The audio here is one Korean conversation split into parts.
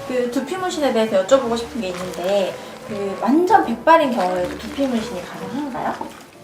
그 두피 문신에 대해서 여쭤보고 싶은 게 있는데 그 완전 백발인 경우에도 두피 문신이 가능한가요?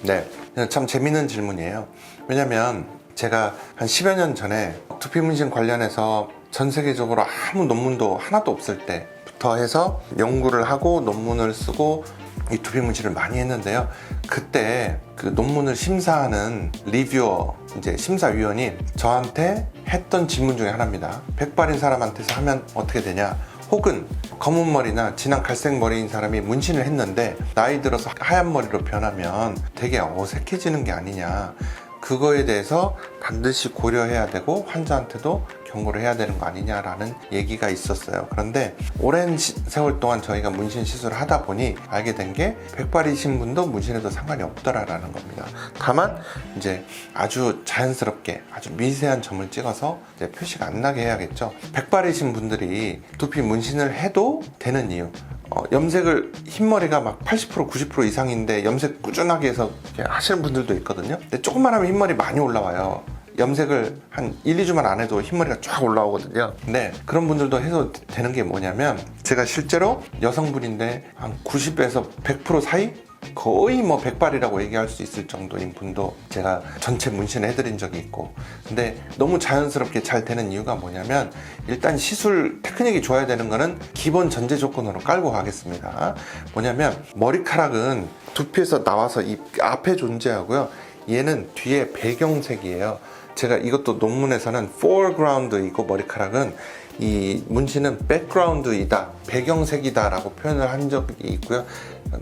네, 참 재밌는 질문이에요. 왜냐면 제가 한 10여 년 전에 두피 문신 관련해서 전 세계적으로 아무 논문도 하나도 없을 때부터 해서 연구를 하고 논문을 쓰고 이 두피 문신을 많이 했는데요. 그때 그 논문을 심사하는 리뷰어, 이제 심사위원이 저한테 했던 질문 중에 하나입니다. 백발인 사람한테서 하면 어떻게 되냐? 혹은 검은 머리나 진한 갈색 머리인 사람이 문신을 했는데 나이 들어서 하얀 머리로 변하면 되게 어색해지는 게 아니냐. 그거에 대해서 반드시 고려해야 되고 환자한테도 경고를 해야 되는 거 아니냐라는 얘기가 있었어요. 그런데 오랜 세월 동안 저희가 문신 시술을 하다 보니 알게 된 게 백발이신 분도 문신해도 상관이 없더라라는 겁니다. 다만 이제 아주 자연스럽게 아주 미세한 점을 찍어서 이제 표시가 안 나게 해야겠죠. 백발이신 분들이 두피 문신을 해도 되는 이유, 염색을 흰머리가 막 80% 90% 이상인데 염색 꾸준하게 해서 하시는 분들도 있거든요. 근데 조금만 하면 흰머리 많이 올라와요. 염색을 한 1, 2주만 안 해도 흰머리가 쫙 올라오거든요. 근데 그런 분들도 해도 되는 게 뭐냐면 제가 실제로 여성분인데 한 90에서 100% 사이? 거의 뭐 백발이라고 얘기할 수 있을 정도인 분도 제가 전체 문신을 해드린 적이 있고, 근데 너무 자연스럽게 잘 되는 이유가 뭐냐면 일단 시술 테크닉이 좋아야 되는 거는 기본 전제 조건으로 깔고 가겠습니다. 뭐냐면 머리카락은 두피에서 나와서 이 앞에 존재하고요, 얘는 뒤에 배경색이에요. 제가 이것도 논문에서는 foreground이고 머리카락은 이 문신은 background이다, 배경색이다 라고 표현을 한 적이 있고요.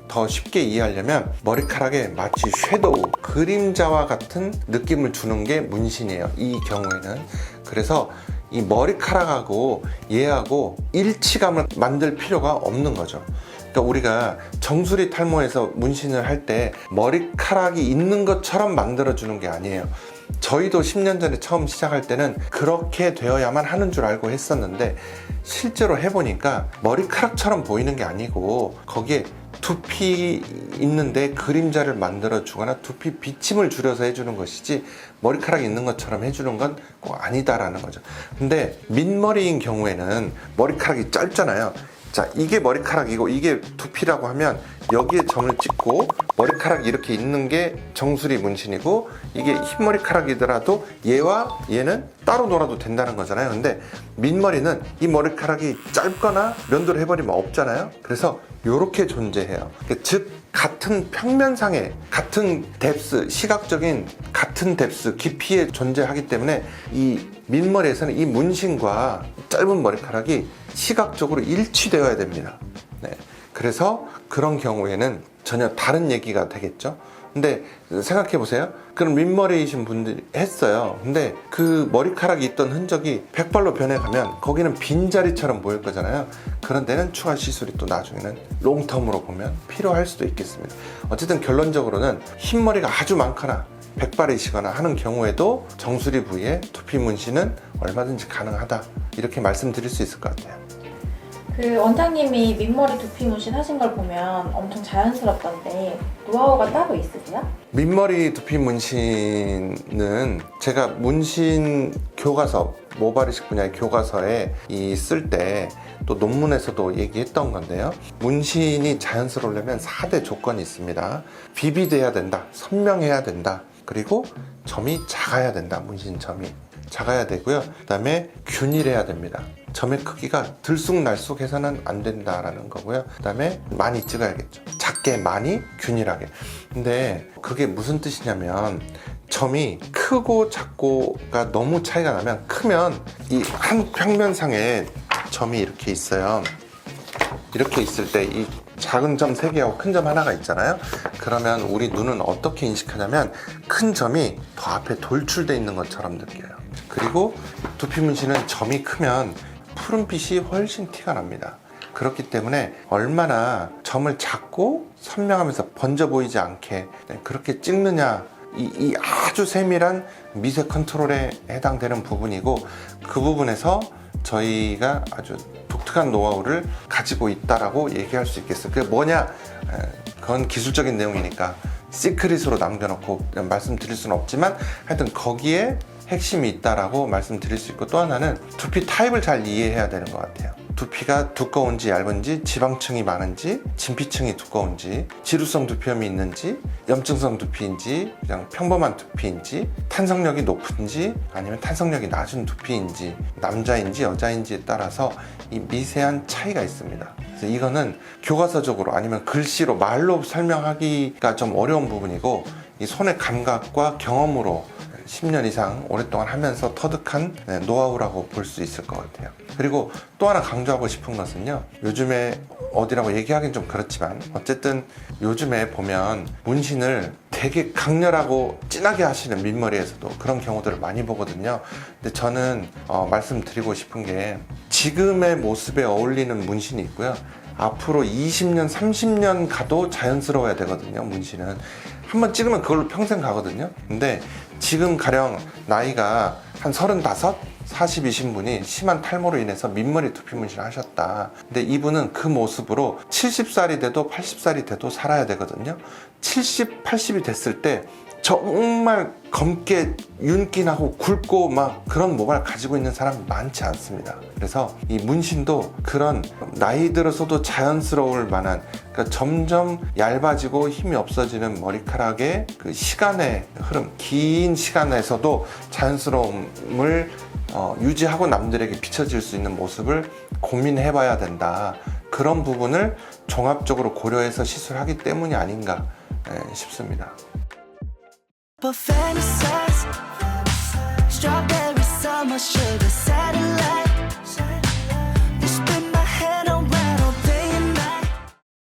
더 쉽게 이해하려면 머리카락에 마치 섀도우, 그림자와 같은 느낌을 주는 게 문신이에요, 이 경우에는. 그래서 이 머리카락하고 얘하고 일치감을 만들 필요가 없는 거죠. 그러니까 우리가 정수리 탈모에서 문신을 할 때 머리카락이 있는 것처럼 만들어주는 게 아니에요. 저희도 10년 전에 처음 시작할 때는 그렇게 되어야만 하는 줄 알고 했었는데 실제로 해보니까 머리카락처럼 보이는 게 아니고 거기에 두피 있는데 그림자를 만들어 주거나 두피 비침을 줄여서 해주는 것이지 머리카락이 있는 것처럼 해주는 건 꼭 아니다라는 거죠. 근데 민머리인 경우에는 머리카락이 짧잖아요. 자, 이게 머리카락이고 이게 두피라고 하면 여기에 점을 찍고 머리카락이 이렇게 있는 게 정수리 문신이고, 이게 흰머리카락이더라도 얘와 얘는 따로 놀아도 된다는 거잖아요. 근데 민머리는 이 머리카락이 짧거나 면도를 해버리면 없잖아요. 그래서 이렇게 존재해요. 즉 같은 평면상에 같은 뎁스, 시각적인 같은 뎁스, 깊이에 존재하기 때문에 이 민머리에서는 이 문신과 짧은 머리카락이 시각적으로 일치되어야 됩니다. 네. 그래서 그런 경우에는 전혀 다른 얘기가 되겠죠. 근데 생각해 보세요. 그럼 민머리이신 분들이 했어요. 근데 그 머리카락이 있던 흔적이 백발로 변해가면 거기는 빈자리처럼 보일 거잖아요. 그런 데는 추가 시술이 또 나중에는 롱텀으로 보면 필요할 수도 있겠습니다. 어쨌든 결론적으로는 흰머리가 아주 많거나 백발이시거나 하는 경우에도 정수리 부위에 두피 문신은 얼마든지 가능하다, 이렇게 말씀드릴 수 있을 것 같아요. 그 원장님이 민머리 두피 문신 하신 걸 보면 엄청 자연스럽던데 노하우가 따로 있으세요? 민머리 두피 문신은 제가 문신 교과서, 모발이식 분야의 교과서에 쓸 때 또 논문에서도 얘기했던 건데요. 문신이 자연스러우려면 4대 조건이 있습니다. 비비돼야 된다, 선명해야 된다, 그리고 점이 작아야 된다, 문신 점이 작아야 되고요. 그 다음에 균일해야 됩니다. 점의 크기가 들쑥날쑥해서는 안 된다라는 거고요. 그 다음에 많이 찍어야겠죠. 작게, 많이, 균일하게. 근데 그게 무슨 뜻이냐면 점이 크고 작고가 너무 차이가 나면, 크면 이 한 평면상에 점이 이렇게 있어요. 이렇게 있을 때 이 작은 점 3개하고 큰 점 하나가 있잖아요. 그러면 우리 눈은 어떻게 인식하냐면 큰 점이 더 앞에 돌출되어 있는 것처럼 느껴요. 그리고 두피 문신은 점이 크면 푸른빛이 훨씬 티가 납니다. 그렇기 때문에 얼마나 점을 작고 선명하면서 번져 보이지 않게 그렇게 찍느냐, 이 아주 세밀한 미세 컨트롤에 해당되는 부분이고, 그 부분에서 저희가 아주 독특한 노하우를 가지고 있다라고 얘기할 수 있겠어요. 그게 뭐냐? 그건 기술적인 내용이니까 시크릿으로 남겨놓고 말씀드릴 수는 없지만 하여튼 거기에 핵심이 있다라고 말씀드릴 수 있고, 또 하나는 두피 타입을 잘 이해해야 되는 것 같아요. 두피가 두꺼운지 얇은지, 지방층이 많은지, 진피층이 두꺼운지, 지루성 두피염이 있는지, 염증성 두피인지, 그냥 평범한 두피인지, 탄성력이 높은지, 아니면 탄성력이 낮은 두피인지, 남자인지 여자인지에 따라서 이 미세한 차이가 있습니다. 그래서 이거는 교과서적으로 아니면 글씨로 말로 설명하기가 좀 어려운 부분이고, 이 손의 감각과 경험으로 10년 이상 오랫동안 하면서 터득한 노하우라고 볼 수 있을 것 같아요. 그리고 또 하나 강조하고 싶은 것은요, 요즘에 어디라고 얘기하기는 좀 그렇지만 어쨌든 요즘에 보면 문신을 되게 강렬하고 진하게 하시는 민머리에서도 그런 경우들을 많이 보거든요. 근데 저는 말씀드리고 싶은 게, 지금의 모습에 어울리는 문신이 있고요, 앞으로 20년, 30년 가도 자연스러워야 되거든요. 문신은 한번 찍으면 그걸로 평생 가거든요. 근데 지금 가령 나이가 한 35, 40이신 분이 심한 탈모로 인해서 민머리 두피 문신을 하셨다. 근데 이분은 그 모습으로 70살이 돼도 80살이 돼도 살아야 되거든요. 70, 80이 됐을 때 정말 검게 윤기나고 굵고 막 그런 모발을 가지고 있는 사람이 많지 않습니다. 그래서 이 문신도 그런 나이 들어서도 자연스러울 만한, 그러니까 점점 얇아지고 힘이 없어지는 머리카락의 그 시간의 흐름, 긴 시간에서도 자연스러움을 유지하고 남들에게 비춰질 수 있는 모습을 고민해 봐야 된다. 그런 부분을 종합적으로 고려해서 시술하기 때문이 아닌가 싶습니다. But fantasize, strawberry summer sugar satellite.